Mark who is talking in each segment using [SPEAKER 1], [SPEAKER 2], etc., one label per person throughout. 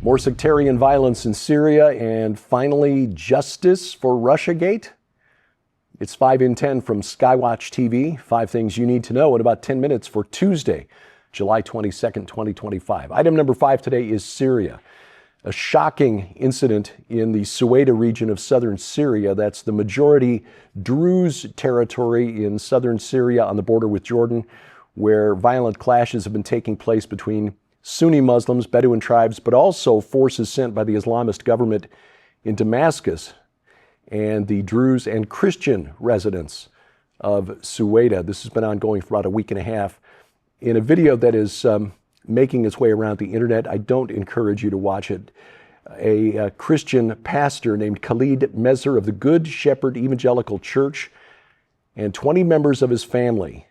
[SPEAKER 1] More sectarian violence in Syria, and finally, justice for Russiagate. It's 5 in 10 from SkyWatchTV. 5 things you need to know in about 10 minutes for Tuesday, July 22nd, 2025. Item number 5 today is Syria. A shocking incident in the Suwayda region of southern Syria. That's the majority Druze territory in southern Syria on the border with Jordan, where violent clashes have been taking place between Sunni Muslims, Bedouin tribes, but also forces sent by the Islamist government in Damascus and the Druze and Christian residents of Suwayda. This has been ongoing for about a week and a half. In a video that is making its way around the internet, I don't encourage you to watch it. A Christian pastor named Khalid Mezer of the Good Shepherd Evangelical Church and 20 members of his family,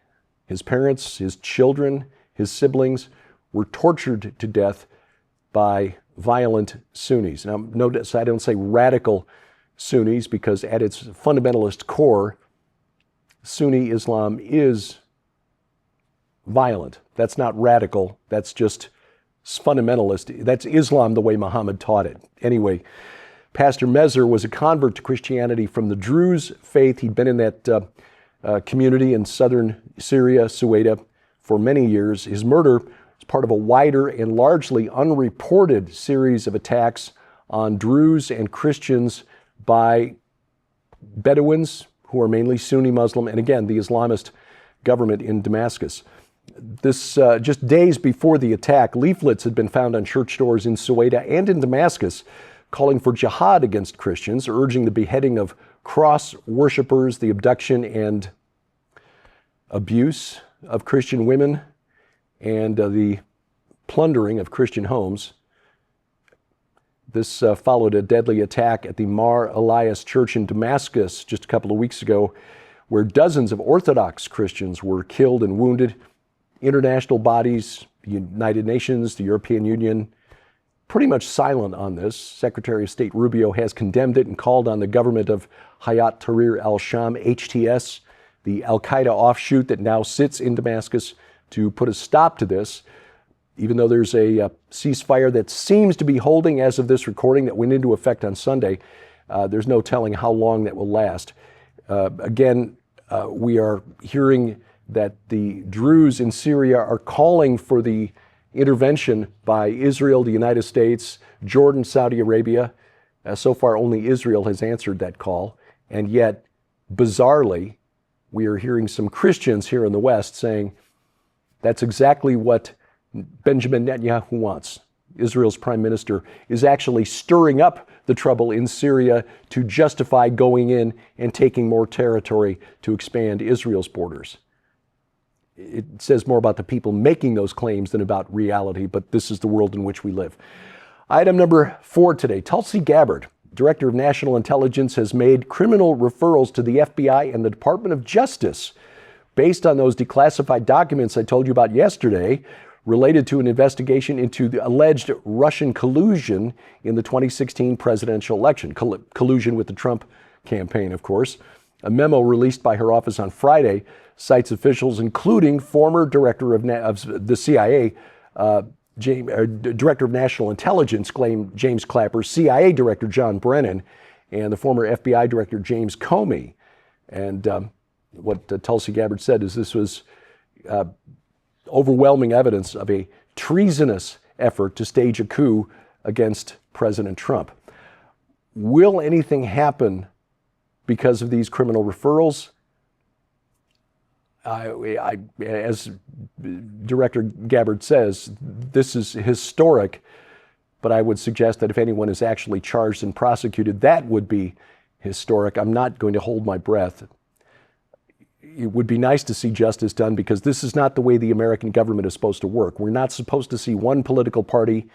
[SPEAKER 1] his parents, his children, his siblings, were tortured to death by violent Sunnis. Now, notice I don't say radical Sunnis because at its fundamentalist core, Sunni Islam is violent. That's not radical. That's just fundamentalist. That's Islam the way Muhammad taught it. Anyway, Pastor Mezer was a convert to Christianity from the Druze faith. He'd been in that community in southern Syria, Suwayda, for many years. His murder was part of a wider and largely unreported series of attacks on Druze and Christians by Bedouins, who are mainly Sunni Muslim, and again, the Islamist government in Damascus. This just days before the attack, leaflets had been found on church doors in Suwayda and in Damascus calling for jihad against Christians, urging the beheading of cross worshippers, the abduction and abuse of Christian women, and the plundering of Christian homes. This followed a deadly attack at the Mar Elias Church in Damascus just a couple of weeks ago, where dozens of Orthodox Christians were killed and wounded. International bodies, the United Nations, the European Union, pretty much silent on this. Secretary of State Rubio has condemned it and called on the government of Hayat Tahrir al-Sham, HTS, the al-Qaeda offshoot that now sits in Damascus, to put a stop to this. Even though there's a ceasefire that seems to be holding as of this recording that went into effect on Sunday, there's no telling how long that will last. Again, we are hearing that the Druze in Syria are calling for the intervention by Israel, the United States, Jordan, Saudi Arabia. So far, only Israel has answered that call. And yet, bizarrely, we are hearing some Christians here in the West saying that's exactly what Benjamin Netanyahu wants. Israel's prime minister is actually stirring up the trouble in Syria to justify going in and taking more territory to expand Israel's borders. It says more about the people making those claims than about reality, but this is the world in which we live. Item number 4 today, Tulsi Gabbard, Director of National Intelligence, has made criminal referrals to the FBI and the Department of Justice based on those declassified documents I told you about yesterday, related to an investigation into the alleged Russian collusion in the 2016 presidential election. Collusion with the Trump campaign, of course. A memo released by her office on Friday cites officials, including former director of the CIA, Director of National Intelligence, James Clapper, CIA Director John Brennan, and the former FBI Director James Comey. And what Tulsi Gabbard said is this was overwhelming evidence of a treasonous effort to stage a coup against President Trump. Will anything happen because of these criminal referrals? As Director Gabbard says, this is historic, but I would suggest that if anyone is actually charged and prosecuted, that would be historic. I'm not going to hold my breath. It would be nice to see justice done because this is not the way the American government is supposed to work. We're not supposed to see one political party,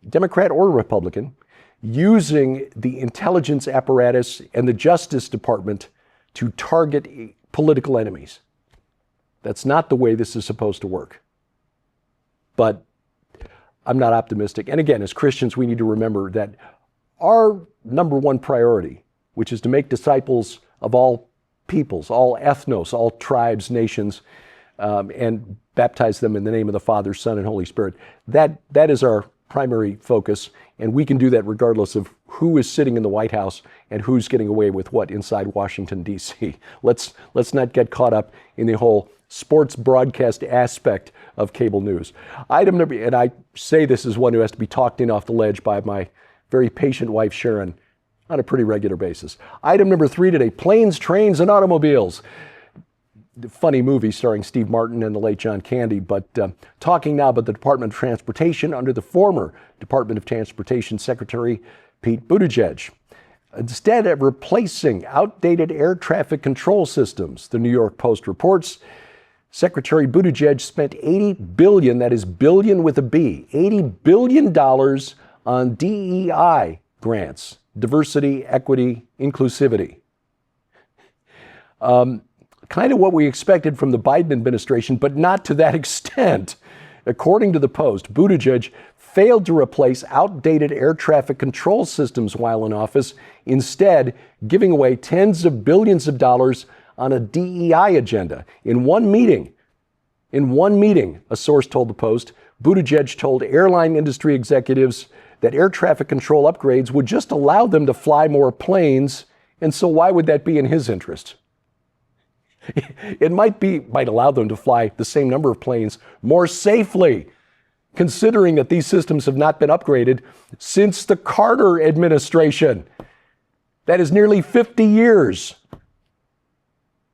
[SPEAKER 1] Democrat or Republican, using the intelligence apparatus and the Justice Department to target political enemies. That's not the way this is supposed to work. But I'm not optimistic. And again, as Christians, we need to remember that our number one priority, which is to make disciples of all peoples, all ethnos, all tribes, nations, and baptize them in the name of the Father, Son, and Holy Spirit. That is our primary focus, and we can do that regardless of who is sitting in the White House and who's getting away with what inside Washington, D.C. Let's not get caught up in the whole sports broadcast aspect of cable news. Item number, and I say this as one who has to be talked in off the ledge by my very patient wife, Sharon, on a pretty regular basis. Item number 3 today, planes, trains, and automobiles. Funny movie starring Steve Martin and the late John Candy, but talking now about the Department of Transportation under the former Department of Transportation Secretary Pete Buttigieg. Instead of replacing outdated air traffic control systems, the New York Post reports, Secretary Buttigieg spent $80 billion, that is billion with a B, $80 billion on DEI grants, diversity, equity, inclusivity. Kind of what we expected from the Biden administration, but not to that extent. According to the Post, Buttigieg failed to replace outdated air traffic control systems while in office, instead giving away tens of billions of dollars on a DEI agenda. In one meeting, a source told the Post, Buttigieg told airline industry executives that air traffic control upgrades would just allow them to fly more planes, and so why would that be in his interest? It might allow them to fly the same number of planes more safely, considering that these systems have not been upgraded since the Carter administration. That is nearly 50 years.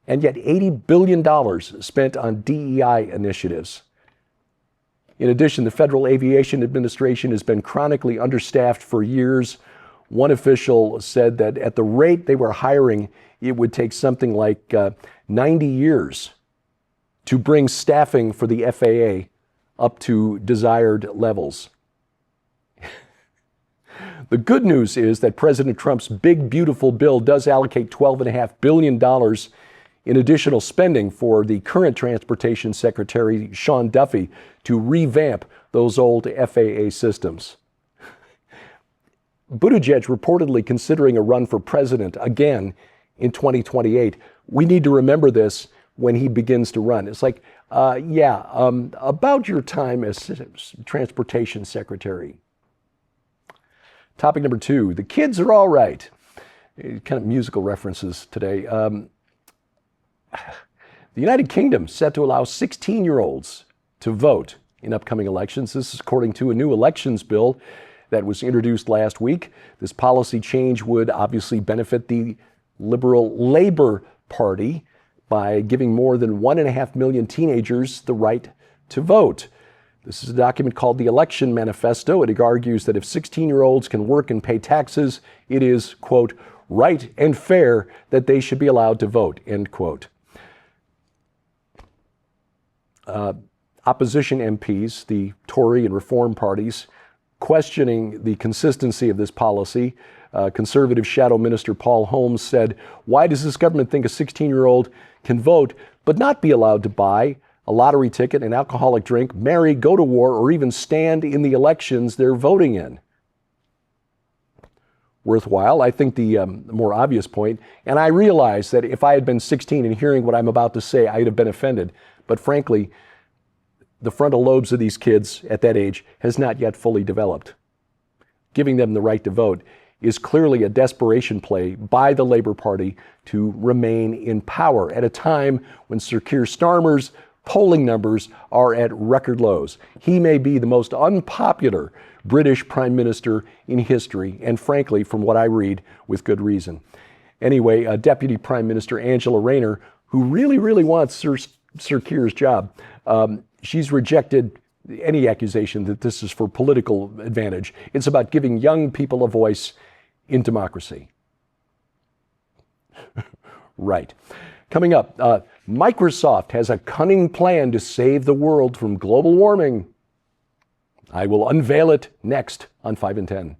[SPEAKER 1] And yet $80 billion spent on DEI initiatives. In addition, the Federal Aviation Administration has been chronically understaffed for years. One official said that at the rate they were hiring, it would take something like 90 years to bring staffing for the FAA up to desired levels. The good news is that President Trump's big, beautiful bill does allocate $12.5 billion in additional spending for the current Transportation Secretary, Sean Duffy, to revamp those old FAA systems. Buttigieg reportedly considering a run for president again in 2028. We need to remember this when he begins to run. It's like, about your time as Transportation Secretary. Topic number 2, the kids are all right. Kind of musical references today. The United Kingdom set to allow 16-year-olds to vote in upcoming elections. This is according to a new elections bill that was introduced last week. This policy change would obviously benefit the Liberal Labour Party by giving more than 1.5 million teenagers the right to vote. This is a document called the Election Manifesto. It argues that if 16-year-olds can work and pay taxes, it is, quote, right and fair that they should be allowed to vote, end quote. Opposition MPs, the Tory and Reform parties, questioning the consistency of this policy. Conservative Shadow Minister Paul Holmes said, why does this government think a 16-year-old can vote but not be allowed to buy a lottery ticket, an alcoholic drink, marry, go to war, or even stand in the elections they're voting in? Worthwhile. I think the more obvious point, and I realize that if I had been 16 and hearing what I'm about to say, I'd have been offended. But frankly, the frontal lobes of these kids at that age has not yet fully developed. Giving them the right to vote is clearly a desperation play by the Labour Party to remain in power at a time when Sir Keir Starmer's polling numbers are at record lows. He may be the most unpopular British Prime Minister in history, and frankly, from what I read, with good reason. Anyway, Deputy Prime Minister Angela Rayner, who really wants Sir Keir's job, she's rejected any accusation that this is for political advantage. It's about giving young people a voice in democracy. Right. Coming up, Microsoft has a cunning plan to save the world from global warming. I will unveil it next on 5 and 10.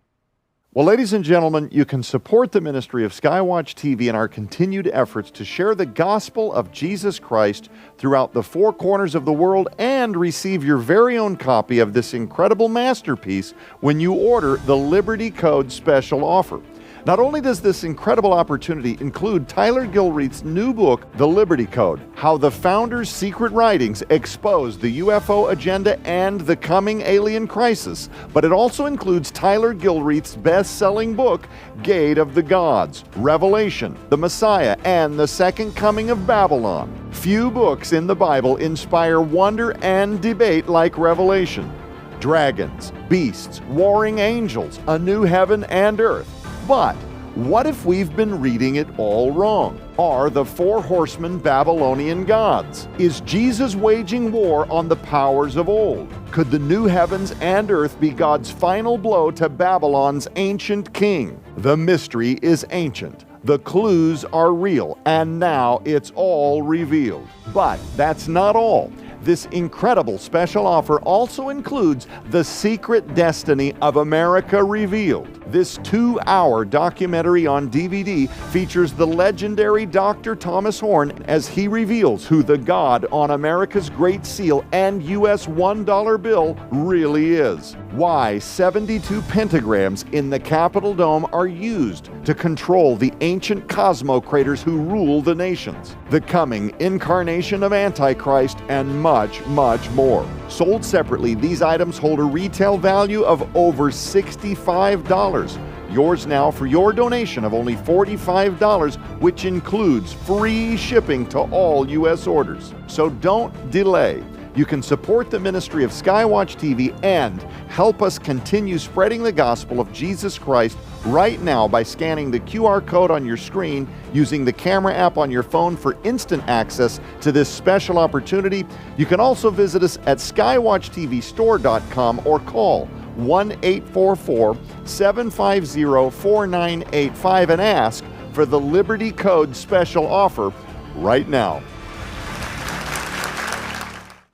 [SPEAKER 2] Well, ladies and gentlemen, you can support the ministry of SkyWatchTV and our continued efforts to share the gospel of Jesus Christ throughout the 4 corners of the world and receive your very own copy of this incredible masterpiece when you order the Liberty Code special offer. Not only does this incredible opportunity include Tyler Gilreath's new book, The Liberty Code, How the Founders' Secret Writings Expose the UFO Agenda and the Coming Alien Crisis, but it also includes Tyler Gilreath's best-selling book, Gate of the Gods, Revelation, the Messiah, and the Second Coming of Babylon. Few books in the Bible inspire wonder and debate like Revelation. Dragons, beasts, warring angels, a new heaven and earth. But what if we've been reading it all wrong? Are the four horsemen Babylonian gods? Is Jesus waging war on the powers of old? Could the new heavens and earth be God's final blow to Babylon's ancient king? The mystery is ancient. The clues are real, and now it's all revealed. But that's not all. This incredible special offer also includes The Secret Destiny of America Revealed. This 2-hour documentary on DVD features the legendary Dr. Thomas Horn as he reveals who the God on America's Great Seal and U.S. $1 bill really is. Why 72 pentagrams in the Capitol Dome are used to control the ancient cosmocrators who rule the nations. The coming incarnation of Antichrist, and much, much more. Sold separately, these items hold a retail value of over $65. Yours now for your donation of only $45, which includes free shipping to all U.S. orders. So don't delay. You can support the ministry of SkyWatch TV and help us continue spreading the gospel of Jesus Christ right now by scanning the QR code on your screen, using the camera app on your phone for instant access to this special opportunity. You can also visit us at skywatchtvstore.com or call 1-844-750-4985 and ask for the Liberty Code special offer right now.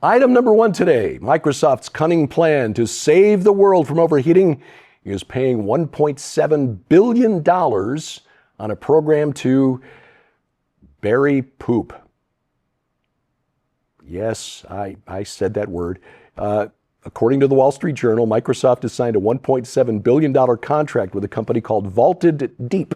[SPEAKER 1] Item number one today, Microsoft's cunning plan to save the world from overheating is paying $1.7 billion on a program to bury poop. Yes, I said that word. According to the Wall Street Journal, Microsoft has signed a $1.7 billion contract with a company called Vaulted Deep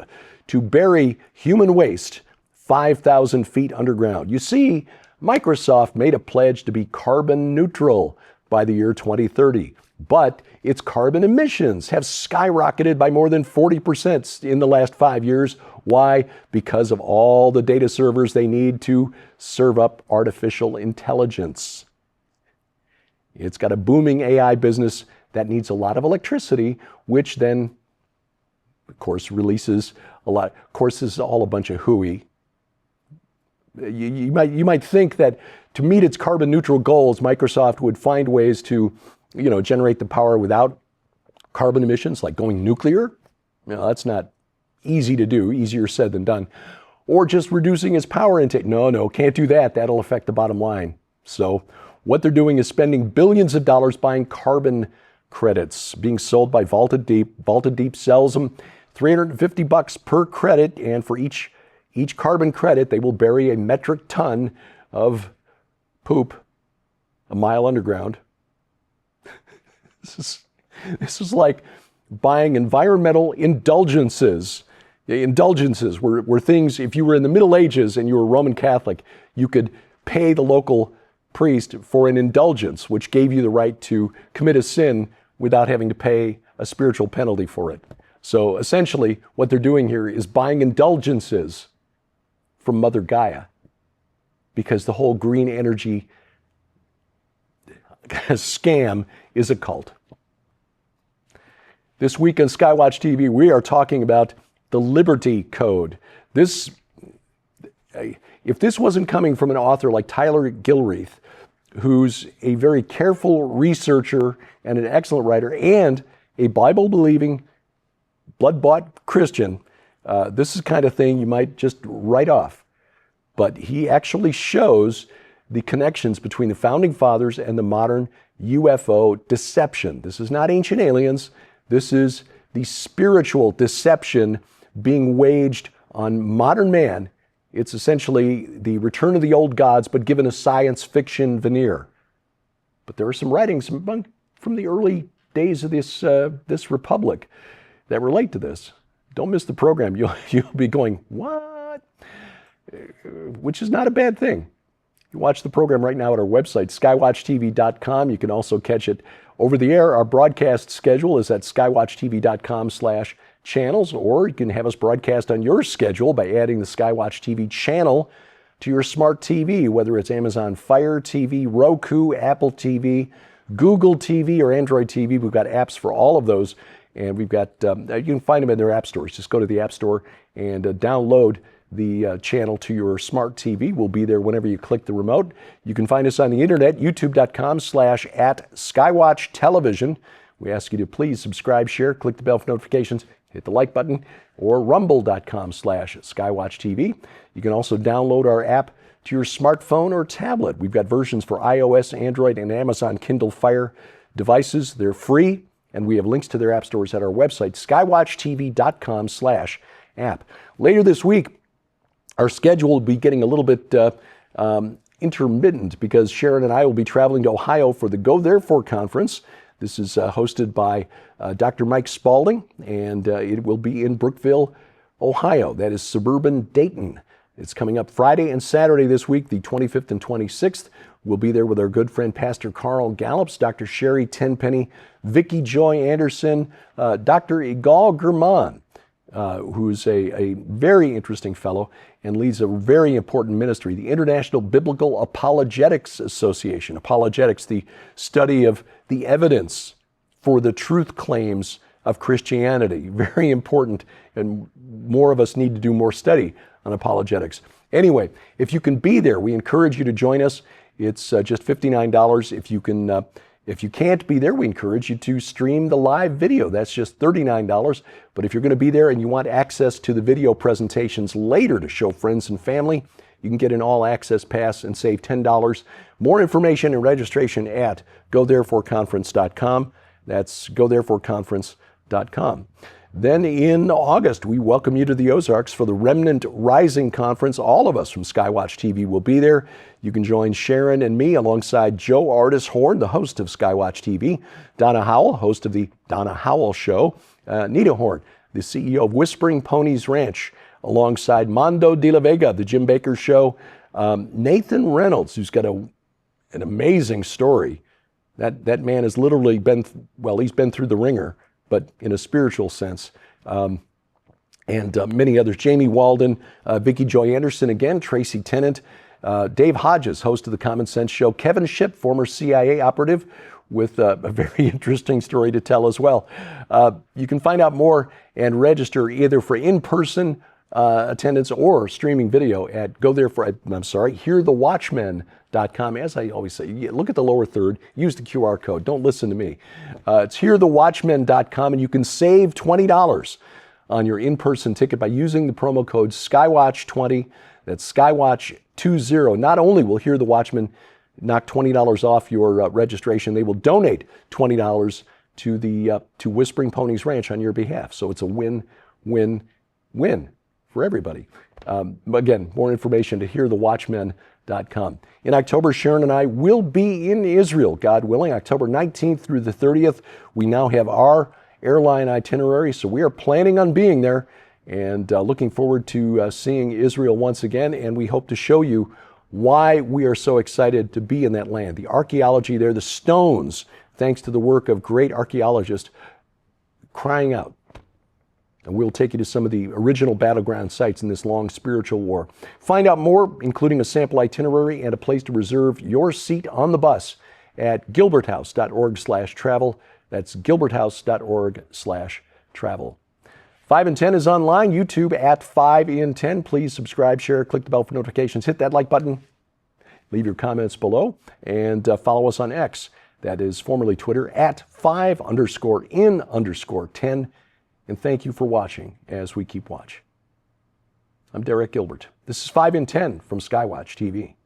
[SPEAKER 1] to bury human waste 5,000 feet underground. You see, Microsoft made a pledge to be carbon neutral by the year 2030, but its carbon emissions have skyrocketed by more than 40% in the last 5 years. Why? Because of all the data servers they need to serve up artificial intelligence. It's got a booming AI business that needs a lot of electricity, which then, of course, releases a lot. Of course, this is all a bunch of hooey. You might think that to meet its carbon neutral goals, Microsoft would find ways to, generate the power without carbon emissions, like going nuclear. That's not easy to do, easier said than done. Or just reducing its power intake. No, can't do that. That'll affect the bottom line. So what they're doing is spending billions of dollars buying carbon credits being sold by Vaulted Deep. Vaulted Deep sells them $350 per credit, and for each carbon credit, they will bury a metric ton of poop a mile underground. This is like buying environmental indulgences. Indulgences were things, if you were in the Middle Ages and you were Roman Catholic, you could pay the local priest for an indulgence, which gave you the right to commit a sin without having to pay a spiritual penalty for it. So essentially, what they're doing here is buying indulgences from Mother Gaia, because the whole green energy scam is a cult. This week on SkyWatch TV, we are talking about the Liberty Code. If this wasn't coming from an author like Tyler Gilreath, who's a very careful researcher and an excellent writer and a Bible-believing, blood-bought Christian, this is the kind of thing you might just write off. But he actually shows the connections between the founding fathers and the modern UFO deception. This is not ancient aliens. This is the spiritual deception being waged on modern man. It's essentially the return of the old gods, but given a science fiction veneer. But there are some writings from the early days of this republic that relate to this. don't miss the program. You'll be going, what? Which is not a bad thing. You watch the program right now at our website, skywatchtv.com. You can also catch it over the air. Our broadcast schedule is at skywatchtv.com/channels, or you can have us broadcast on your schedule by adding the Skywatch TV channel to your smart TV, whether it's Amazon Fire TV, Roku, Apple TV, Google TV, or Android TV. We've got apps for all of those, and we've got, you can find them in their app stores. Just go to the App Store and download the channel to your smart TV. We'll be there whenever you click the remote. You can find us on the internet, youtube.com/@SkyWatchTelevision. We ask you to please subscribe, share, click the bell for notifications, hit the like button, or rumble.com/SkyWatchTV. You can also download our app to your smartphone or tablet. We've got versions for iOS, Android, and Amazon Kindle Fire devices. They're free, and we have links to their app stores at our website, skywatchtv.com/app. Later this week, our schedule will be getting a little bit intermittent because Sharon and I will be traveling to Ohio for the Go Therefore conference. This is hosted by Dr. Mike Spalding, and it will be in Brookville, Ohio. That is suburban Dayton. It's coming up Friday and Saturday this week, the 25th and 26th. We'll be there with our good friend Pastor Carl Gallups, Dr. Sherry Tenpenny, Vicki Joy Anderson, Dr. Igal German, who's a very interesting fellow and leads a very important ministry, the International Biblical Apologetics Association. Apologetics, the study of the evidence for the truth claims of Christianity. Very important, and more of us need to do more study on apologetics. Anyway, if you can be there, we encourage you to join us. It's just $59. If you can't be there, we encourage you to stream the live video. That's just $39. But if you're going to be there and you want access to the video presentations later to show friends and family, you can get an all-access pass and save $10. More information and registration at GoThereforeConference.com. That's GoThereforeConference.com. Then in August, we welcome you to the Ozarks for the Remnant Rising Conference. All of us from SkyWatch TV will be there. You can join Sharon and me alongside Joe Ardis Horn, the host of SkyWatch TV, Donna Howell, host of the Donna Howell Show, Nita Horn, the CEO of Whispering Ponies Ranch, alongside Mondo de la Vega, the Jim Baker Show, Nathan Reynolds, who's got an amazing story. That man has literally he's been through the ringer, but in a spiritual sense, and many others. Jamie Walden, Vicki Joy Anderson again, Tracy Tennant, Dave Hodges, host of the Common Sense Show, Kevin Shipp, former CIA operative, with a very interesting story to tell as well. You can find out more and register either for in-person attendance or streaming video at hearthewatchmen.com. As I always say, look at the lower third, use the QR code, don't listen to me. It's hearthewatchmen.com, and you can save $20 on your in-person ticket by using the promo code SkyWatch20. That's SkyWatch20. Not only will Hear the Watchmen knock $20 off your registration, they will donate $20 to Whispering Ponies Ranch on your behalf. So it's a win-win-win for everybody. Again, more information to hearthewatchmen.com. In October, Sharon and I will be in Israel, God willing, October 19th through the 30th. We now have our airline itinerary, so we are planning on being there and looking forward to seeing Israel once again. And we hope to show you why we are so excited to be in that land. The archaeology there, the stones, thanks to the work of great archaeologists, crying out. And we'll take you to some of the original battleground sites in this long spiritual war. Find out more, including a sample itinerary and a place to reserve your seat on the bus at gilberthouse.org/travel. That's gilberthouse.org/travel. 5 in 10 is online, YouTube at 5 in 10. Please subscribe, share, click the bell for notifications, hit that like button, leave your comments below, and follow us on X. That is formerly Twitter at 5_in_10. And thank you for watching as we keep watch. I'm Derek Gilbert. This is 5 in 10 from SkyWatch TV.